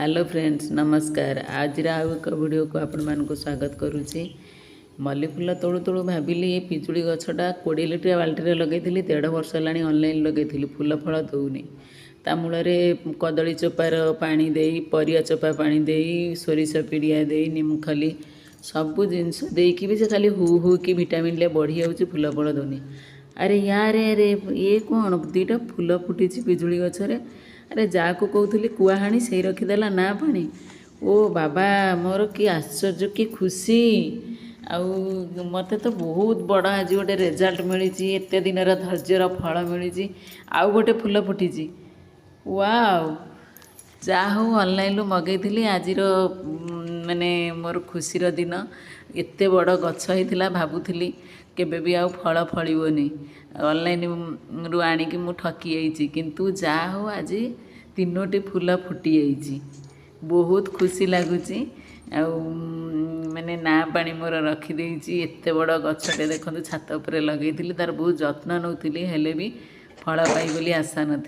Hello friends नमस्कार। आज आउ एक वीडियो को आपण मानक स्वागत करुच्ची। मल्ली फूल तोड़ू तोड़ू भाविली ये पिजुड़ी गछटा 20 लिटर बाल्टी लगे 1.5 वर्ष है ऑनलाइन लगे फूल फल दौनी ता मूल कदली चोपार पानी दे परिया चोपा पानी दे सोरिष पिड़िया दे निमुखली सबू जिनस देकी भी से खाली हु हु कि विटामिन ले बढ़ी जाऊँगी फूल फल दौनी। अरे यार अरे ये कौन दुईटा फूल फुटी पिजुड़ी गछरे। अरे जाकू कहूली कुआ हाणी से रखीदेला ना पानी। ओ बाबा मोर कि आश्चर्य कि खुशी आउ मते तो बहुत बड़ आज गोटे रेजल्ट मिली एत दिन धैर्यर फल मिली आउ गोटे फूल फुटी। वाओ जा हो ऑनलाइन मगेली आज माने मोर खुशीर दिन एत बड़ गछ होता भावुली केबे भी आउ फल फलिबनी ऑनलाइन रु आणिकी मु ठकी जाइए किंतु जा हो आज 3टी फूल फुटी जाइए बहुत खुशी लगुच। माने ना पानी मोर रखीदे एत बड़ गछटे देखो छात उपर लगे तार बहुत जत्न नौली हेले भी फल पाई बोली आशा न।